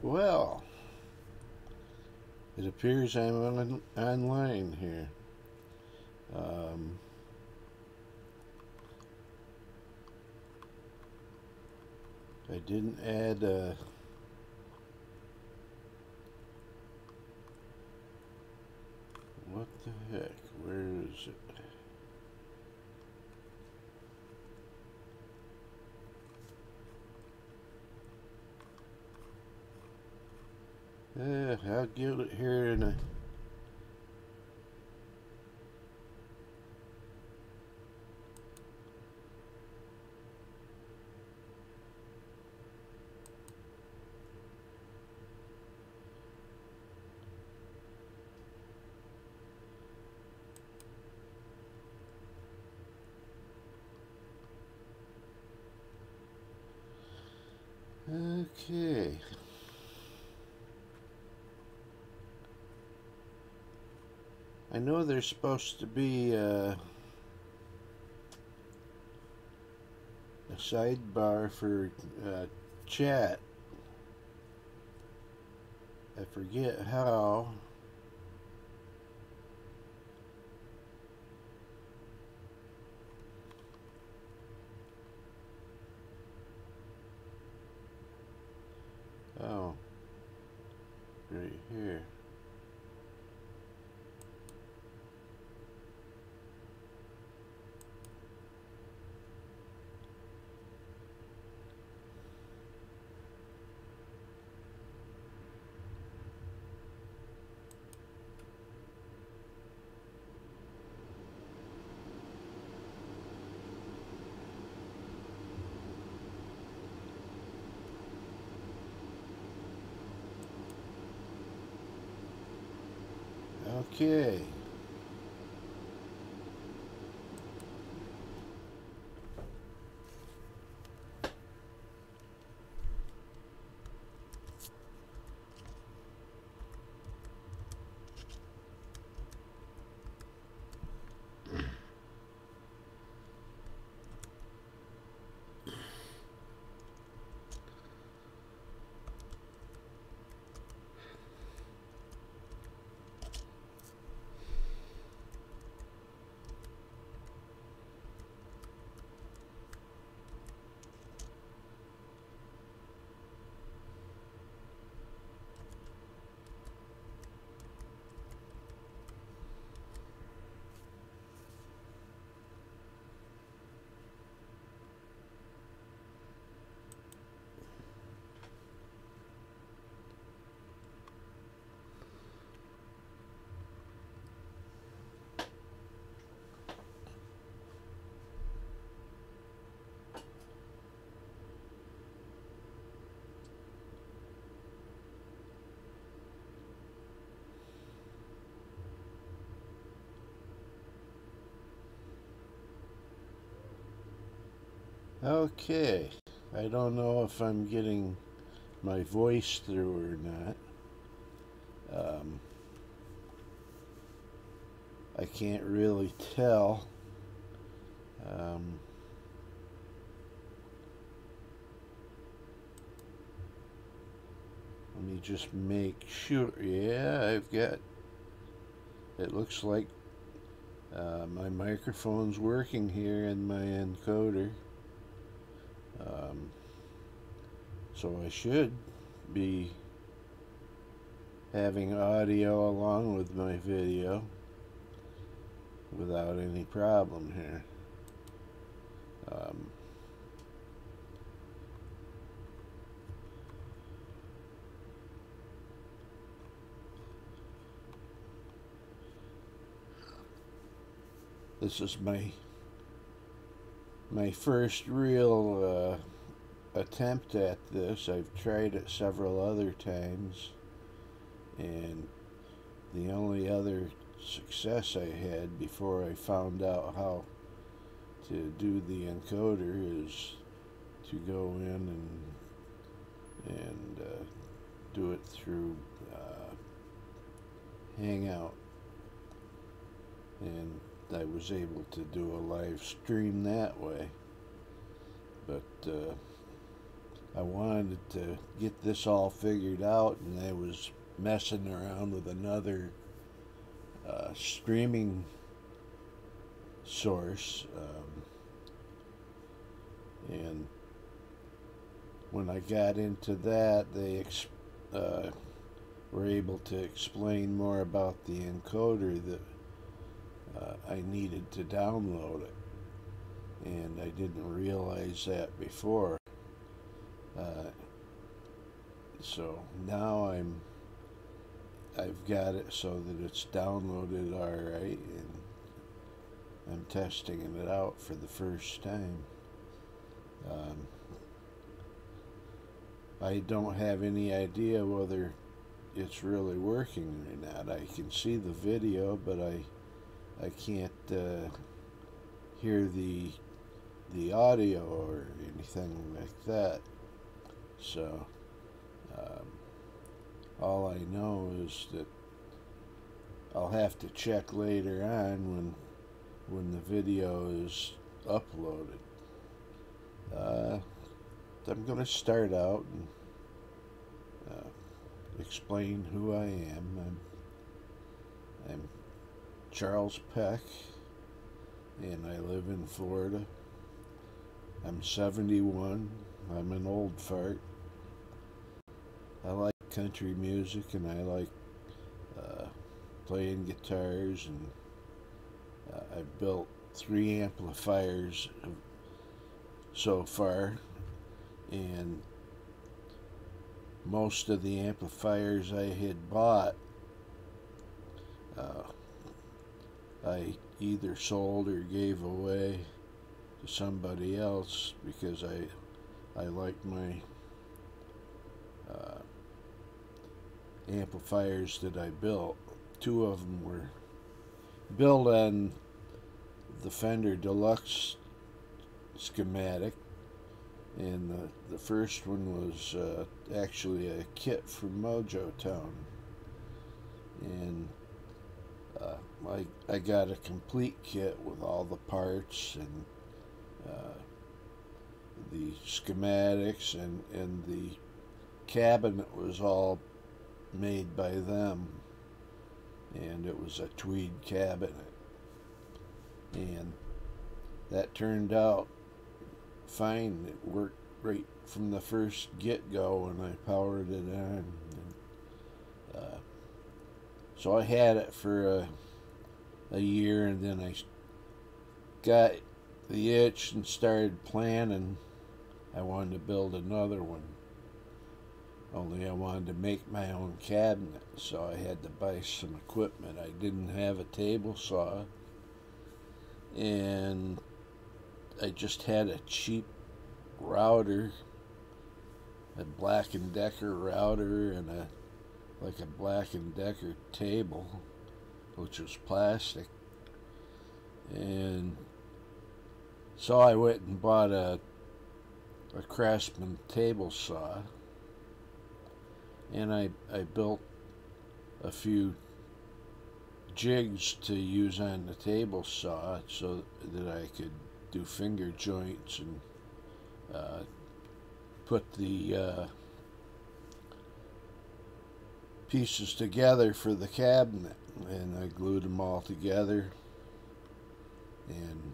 Well, it appears I'm online here. Um, I didn't add what the heck? Where is it? I'll get it here in a. Okay. I know there's supposed to be a sidebar for chat. I forget how. Oh, right here. Okay. Okay. I don't know if I'm getting my voice through or not. I can't really tell. Um, Let me just make sure. Yeah, I've got. It looks like my microphone's working here in my encoder. So I should be having audio along with my video without any problem here. This is my first real attempt at this. I've tried it several other times, and the only other success I had before I found out how to do the encoder is to go in and do it through Hangout, and I was able to do a live stream that way. But I wanted to get this all figured out, and I was messing around with another streaming source, and when I got into that, they were able to explain more about the encoder that I needed to download it, and I didn't realize that before. So now I've got it so that it's downloaded alright, and I'm testing it out for the first time. I don't have any idea whether it's really working or not. I can see the video, but I can't hear the audio or anything like that. So all I know is that I'll have to check later on when the video is uploaded. I'm going to start out and explain who I am. I'm Charles Peck, and I live in Florida. I'm 71. I'm an old fart. I like country music, and I like playing guitars, and I've built 3 amplifiers so far, and most of the amplifiers I had bought I either sold or gave away to somebody else because I like my amplifiers that I built. 2 of them were built on the Fender Deluxe schematic, and the first one was actually a kit from Mojo Town, and I got a complete kit with all the parts and the schematics, and the cabinet was all made by them, and it was a tweed cabinet, and that turned out fine. It worked right from the first get-go when I powered it on. So I had it for a year, and then I got the itch and started planning. I wanted to build another one, only I wanted to make my own cabinet, so I had to buy some equipment. I didn't have a table saw, and I just had a cheap router, a Black & Decker router, and a Black & Decker table, which was plastic. And so I went and bought a Craftsman table saw, and I built a few jigs to use on the table saw so that I could do finger joints and put the pieces together for the cabinet, and I glued them all together and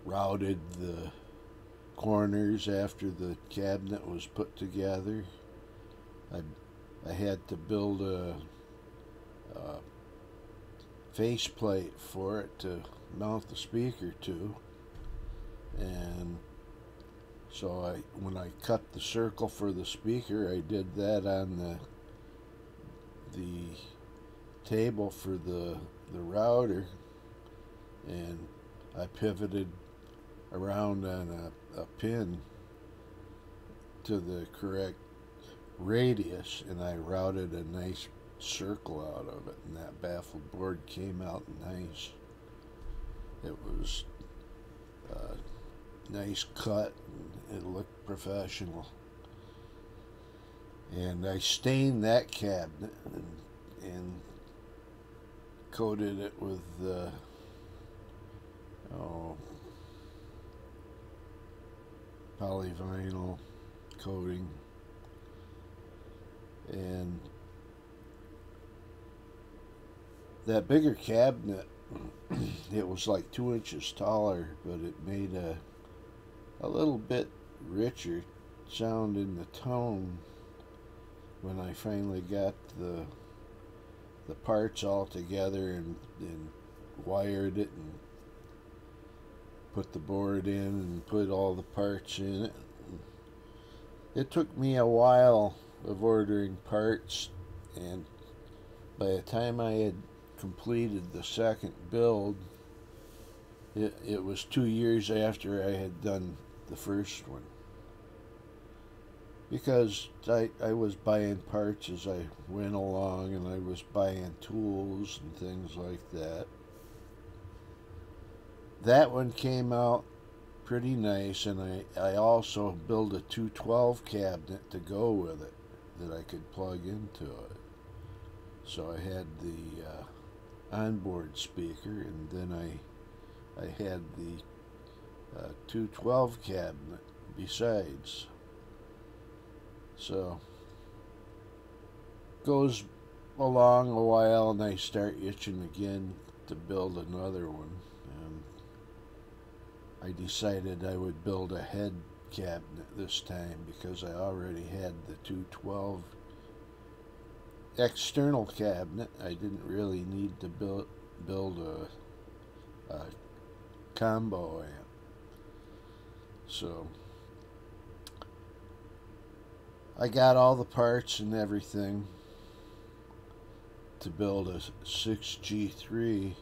routed the corners after the cabinet was put together. I had to build a faceplate for it to mount the speaker to, and so when I cut the circle for the speaker, I did that on the table for the router, and I pivoted around on a pin to the correct radius, and I routed a nice circle out of it, and that baffled board came out nice. It was a nice cut, and it looked professional. And I stained that cabinet and coated it with polyvinyl coating. And that bigger cabinet, it was like 2 inches taller, but it made a little bit richer sound in the tone when I finally got the parts all together and wired it and put the board in and put all the parts in it. It took me a while of ordering parts, and by the time I had completed the second build, it was 2 years after I had done the first one. Because I was buying parts as I went along, and I was buying tools and things like that. That one came out pretty nice, and I also built a 212 cabinet to go with it that I could plug into it. So I had the onboard speaker, and then I had the 212 cabinet besides. So goes along a while, and I start itching again to build another one. I decided I would build a head cabinet this time because I already had the 212 external cabinet. I didn't really need to build a combo amp. So I got all the parts and everything to build a 6G3,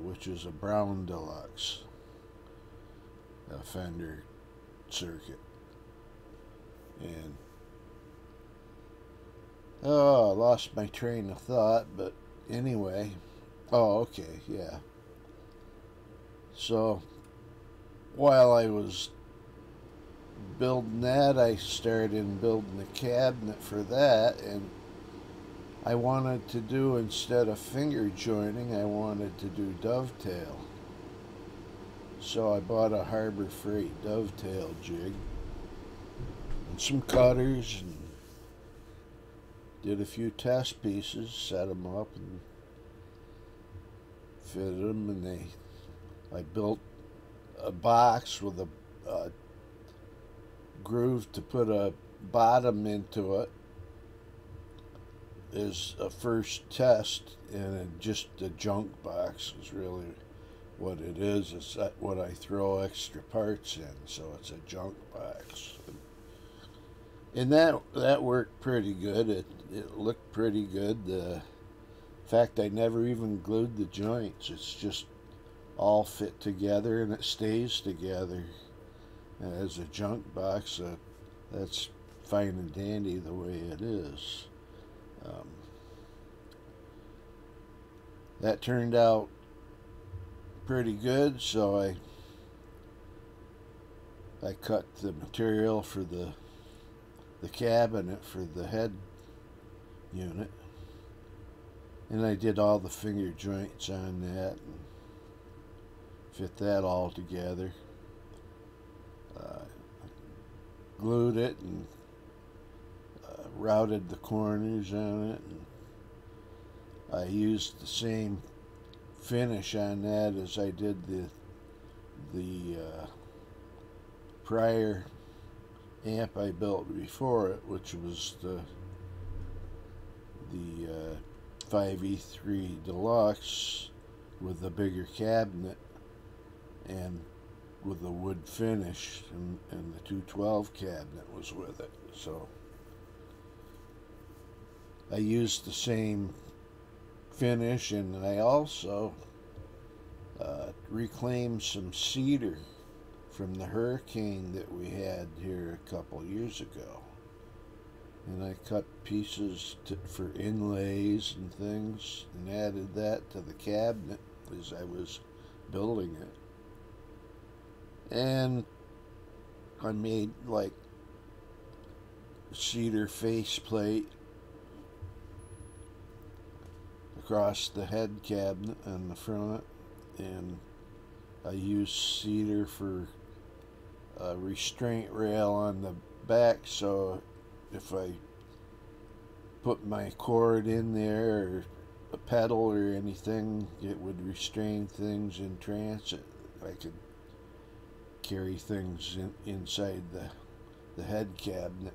which is a Brown Deluxe Fender circuit. And I lost my train of thought, but anyway. Oh, okay, yeah. So while I was building that, I started building the cabinet for that, and I wanted to do, instead of finger joining, I wanted to do dovetail. So I bought a Harbor Freight dovetail jig and some cutters, and did a few test pieces, set them up and fitted them, and I built a box with a groove to put a bottom into it as a first test, and just a junk box is really what it is. It's what I throw extra parts in, so it's a junk box. And that worked pretty good. It looked pretty good. In fact, I never even glued the joints. It's just all fit together, and it stays together as a junk box. That's fine and dandy the way it is. That turned out pretty good, so I cut the material for the cabinet for the head unit, and I did all the finger joints on that and fit that all together. Glued it and routed the corners on it, and I used the same finish on that as I did the prior amp I built before it, which was the 5E3 Deluxe with the bigger cabinet and with the wood finish, and the 212 cabinet was with it. So I used the same finish, and I also reclaimed some cedar from the hurricane that we had here a couple years ago, and I cut pieces for inlays and things, and added that to the cabinet as I was building it. And I made like cedar faceplate across the head cabinet on the front, and I used cedar for a restraint rail on the back, so if I put my cord in there or a pedal or anything, it would restrain things in transit. I could carry things inside the head cabinet.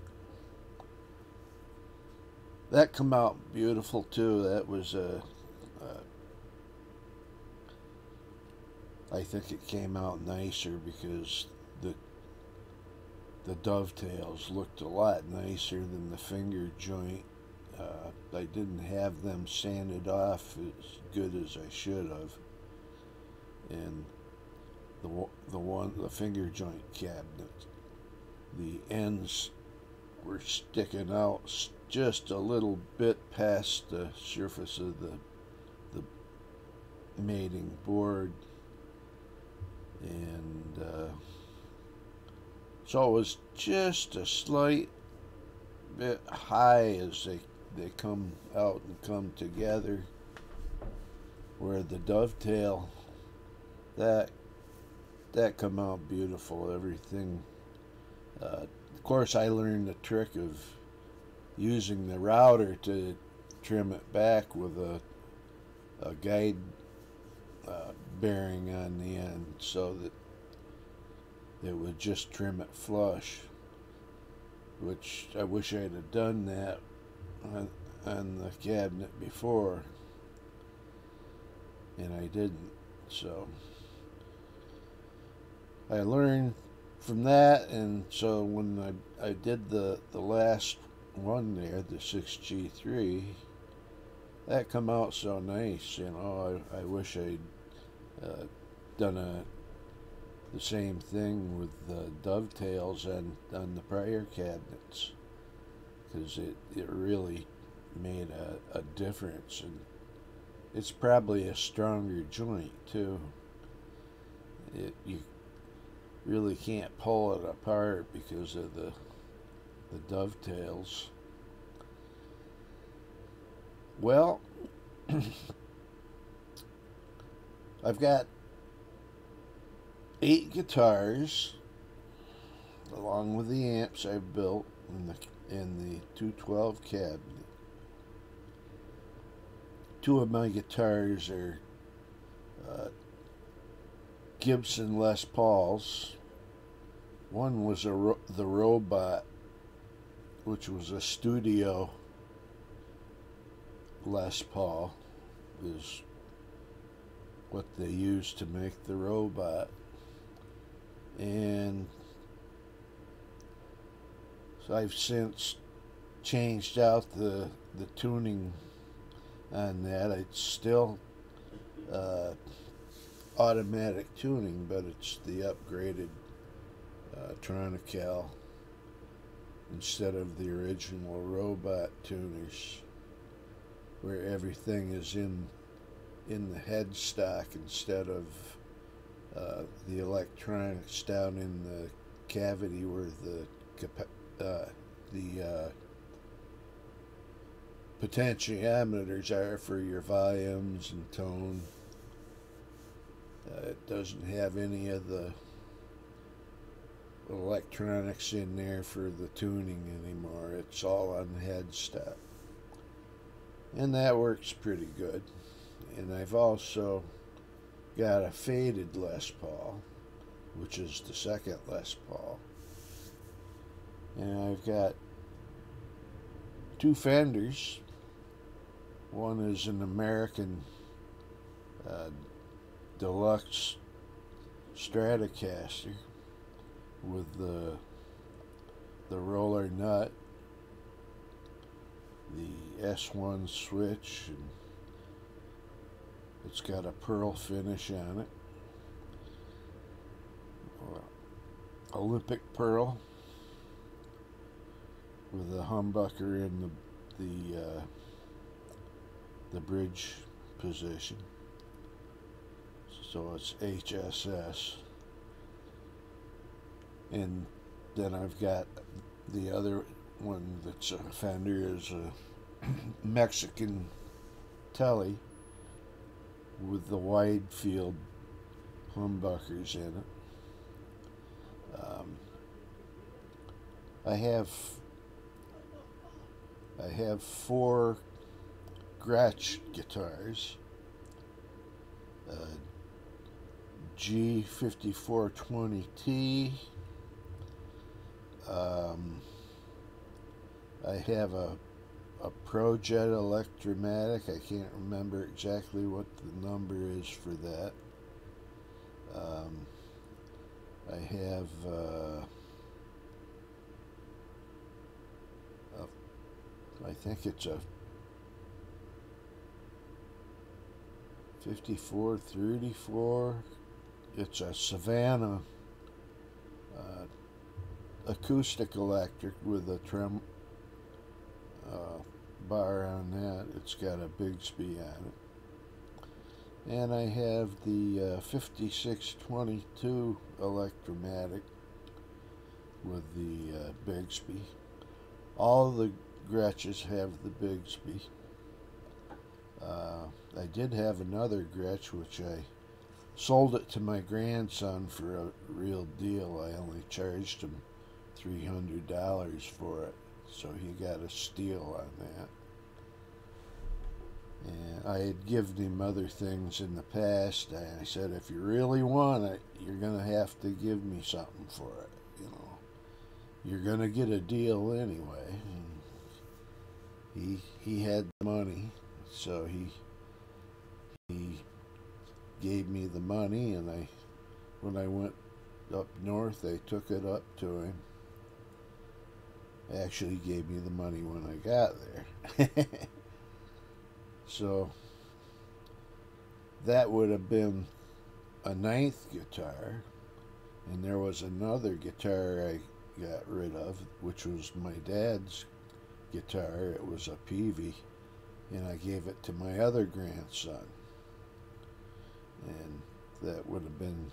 That come out beautiful too. That was I think it came out nicer because the dovetails looked a lot nicer than the finger joint. I didn't have them sanded off as good as I should have, and the finger joint cabinet, the ends were sticking out just a little bit past the surface of the mating board, and so it was just a slight bit high as they come out and come together, where the dovetail, that come out beautiful. Everything, of course I learned the trick of using the router to trim it back with a guide bearing on the end, so that it would just trim it flush, which I wish I'd have done that on the cabinet before, and I didn't. So I learned from that, and so when I did the last one there, the 6G3, that come out so nice. I wish I'd done the same thing with the dovetails on the prior cabinets, because it really made a difference, and it's probably a stronger joint too. You really can't pull it apart because of the dovetails. Well, I've got 8 guitars along with the amps I've built in the 212 cabinet. 2 of my guitars are Gibson Les Pauls. One was the Robot, which was a studio Les Paul, is what they used to make the Robot. And so I've since changed out the tuning on that. It's still automatic tuning, but it's the upgraded Tronical instead of the original Robot tuners, where everything is in the headstock instead of the electronics down in the cavity where the potentiometers are for your volumes and tone. It doesn't have any of the electronics in there for the tuning anymore. It's all on the headstock, and that works pretty good. And I've also got a faded Les Paul, which is the second Les Paul, and I've got 2 Fenders. One is an American Deluxe Stratocaster with the roller nut, the S1 switch, and it's got a pearl finish on it, Olympic pearl, with a humbucker in the bridge position, so it's HSS. And then I've got the other one that's a Fender, is a Mexican Telly with the wide field humbuckers in it. I have four Gretsch guitars. G5420T. I have a Projet Electromatic. I can't remember exactly what the number is for that. I have I think it's a 5434. It's a Savannah acoustic electric with a trem bar on that. It's got a Bigsby on it. And I have the 5622 Electromatic with the Bigsby. All the Gretches have the Bigsby. I did have another Gretsch, which I sold it to my grandson for a real deal. I only charged him $300 for it, so he got a steal on that. And I had given him other things in the past, and I said, if you really want it, you're going to have to give me something for it. You know, you're going to get a deal anyway. And he had money, so he gave me the money, and when I went up north, I took it up to him. Actually gave me the money when I got there. So that would have been a ninth guitar, and there was another guitar I got rid of, which was my dad's guitar. It was a Peavey, and I gave it to my other grandson, and that would have been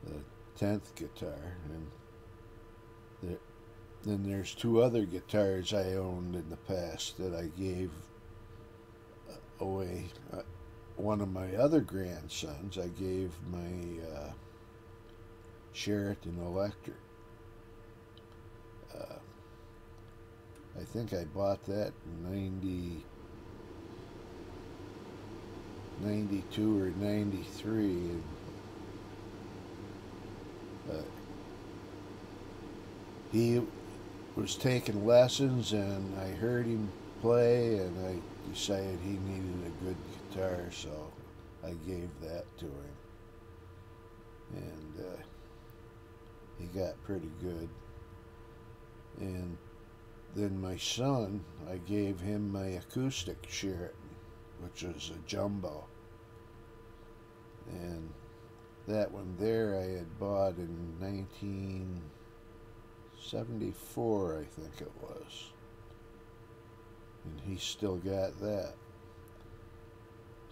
the 10th guitar. And then there's two other guitars I owned in the past that I gave away. One of my other grandsons, I gave my Sheraton Electric. I think I bought that in 92 or 93. And, he was taking lessons, and I heard him play, and I decided he needed a good guitar, so I gave that to him. And he got pretty good. And then my son, I gave him my acoustic Sheraton, which was a jumbo. And that one there I had bought in 1974, I think it was. And he still got that.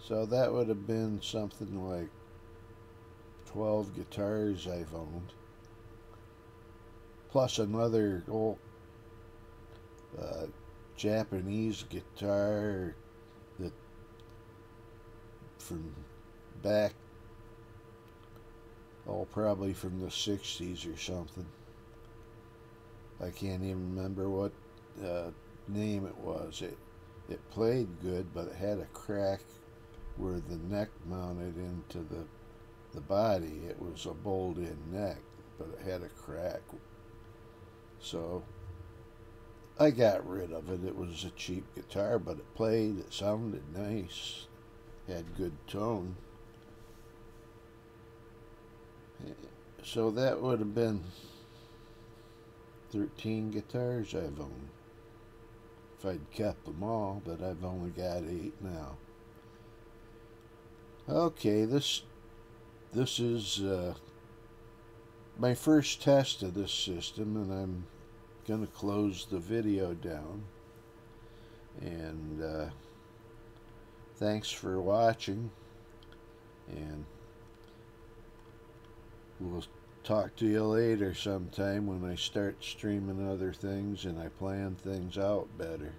So that would have been something like 12 guitars I've owned, plus another old Japanese guitar that from back, probably from the 60s or something. I can't even remember what name it was. It played good, but it had a crack where the neck mounted into the body. It was a bowled-in neck, but it had a crack. So I got rid of it. It was a cheap guitar, but it played. It sounded nice. Had good tone. So that would have been 13 guitars I've owned if I'd kept them all, but I've only got 8 now. Okay, this is my first test of this system, and I'm going to close the video down. And thanks for watching, and we'll talk to you later sometime when I start streaming other things and I plan things out better.